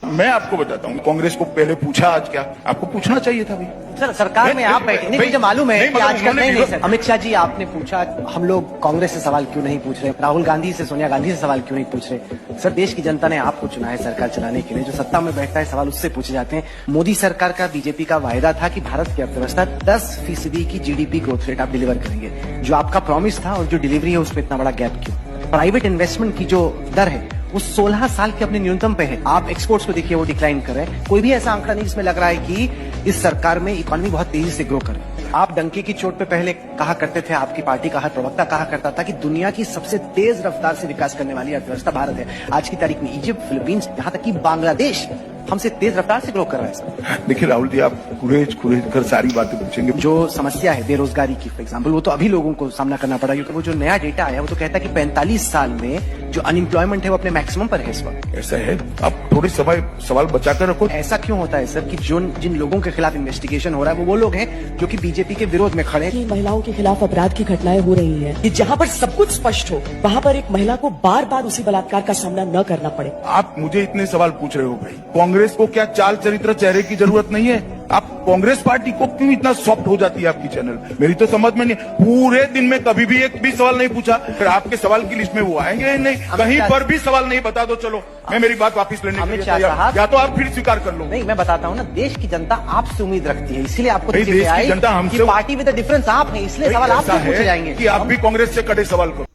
मैं आपको बताता हूँ, कांग्रेस को पहले पूछा आज क्या, आपको पूछना चाहिए था भाई। सर सरकार में आप बैठे नहीं, मुझे मालूम है कि आजकल नहीं सर। अमित शाह जी आपने पूछा हम लोग कांग्रेस से सवाल क्यों नहीं पूछ रहे, राहुल गांधी से सोनिया गांधी से सवाल क्यों नहीं पूछ रहे। सर देश की जनता ने आपको चुना है सरकार चलाने के लिए, जो सत्ता में बैठता है सवाल उससे पूछे जाते हैं। मोदी सरकार का बीजेपी का वायदा था कि भारत की अर्थव्यवस्था 10% की जीडीपी ग्रोथ रेट आप डिलीवर करेंगे, जो आपका प्रॉमिस था और जो डिलीवरी है उसमें इतना बड़ा गैप क्यों। प्राइवेट इन्वेस्टमेंट की जो दर है वो 16 साल के अपने न्यूनतम पे है। आप एक्सपोर्ट्स को देखिए वो डिक्लाइन कर रहे हैं। कोई भी ऐसा आंकड़ा नहीं जिसमें लग रहा है कि इस सरकार में इकोनॉमी बहुत तेजी से ग्रो करे। आप डंके की चोट पे पहले कहा करते थे, आपकी पार्टी का हर प्रवक्ता कहा करता था कि दुनिया की सबसे तेज रफ्तार से विकास करने वाली अर्थव्यवस्था भारत है। आज की तारीख में इजिप्ट, फिलीपींस, यहाँ तक कि बांग्लादेश हमसे तेज रफ्तार से ग्रो कर रहा है सर। देखिए राहुल जी, आप कुरेज कर सारी बातें पूछेंगे। जो समस्या है बेरोजगारी की फॉर एग्जाम्पल, वो तो अभी लोगों को सामना करना पड़ा, क्योंकि वो जो नया डेटा आया वो तो कहता है कि 45 साल में जो अनएम्प्लॉयमेंट है वो अपने मैक्सिमम पर है इस वक्त। ऐसा है, आप थोड़े सवाल बचाकर रखो। ऐसा क्यों होता है सर कि जिन लोगों के खिलाफ इन्वेस्टिगेशन हो रहा है वो लोग हैं जो कि बीजेपी के विरोध में खड़े हैं। महिलाओं के खिलाफ अपराध की घटनाएं हो रही हैं कि जहां पर सब कुछ स्पष्ट हो वहां पर एक महिला को बार बार उसी बलात्कार का सामना न करना पड़े। आप मुझे इतने सवाल पूछ रहे हो भाई, कांग्रेस को क्या चाल चरित्र चेहरे की जरूरत नहीं है? आप कांग्रेस पार्टी को क्यों इतना सॉफ्ट हो जाती है आपकी चैनल? मेरी तो समझ में नहीं, पूरे दिन में कभी भी एक भी सवाल नहीं पूछा, फिर आपके सवाल की लिस्ट में वो आएंगे नहीं, कहीं पर भी सवाल नहीं। बता दो, चलो मैं मेरी बात वापस लेने के लिए तैयार, या तो आप फिर स्वीकार कर लो। नहीं मैं बताता हूँ ना, देश की जनता आपसे उम्मीद रखती है, इसलिए आपको देश की जनता हमसे, पार्टी विद डिफरेंस आप है, इसलिए सवाल आपसे पूछे जाएंगे कि आप भी कांग्रेस से कड़े सवाल करो।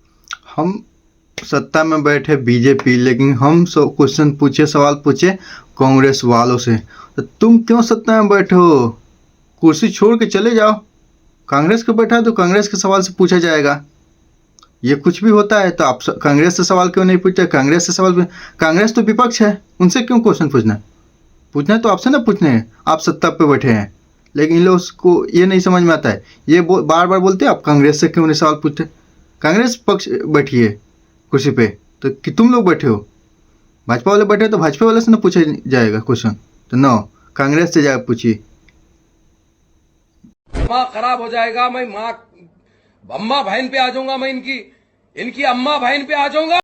हम सत्ता में बैठे बीजेपी, लेकिन हम क्वेश्चन पूछे, सवाल पूछे कांग्रेस वालों से। तो तुम क्यों सत्ता में बैठे हो? कुर्सी छोड़ के चले जाओ। कांग्रेस को बैठा तो कांग्रेस के सवाल से पूछा जाएगा। ये कुछ भी होता है तो आप कांग्रेस से सवाल क्यों नहीं पूछते? कांग्रेस से सवाल, कांग्रेस तो विपक्ष है, उनसे क्यों क्वेश्चन पूछना तो आपसे ना पूछने हैं। आप सत्ता पे बैठे हैं, लेकिन इन लोगों को ये नहीं समझ में आता है। ये बार बार बोलते हैं आप कांग्रेस से क्यों नहीं सवाल पूछते। कांग्रेस पक्ष बैठी है कुर्सी पे, तो कि तुम लोग बैठे हो, भाजपा वाले बैठे तो भाजपा वाले से ना पूछा जाएगा क्वेश्चन, तो नो कांग्रेस से जाकर पूछिए। दिमाग खराब हो जाएगा, मैं माँ अम्मा बहन पे आ जाऊंगा, मैं इनकी अम्मा बहन पे आ जाऊंगा।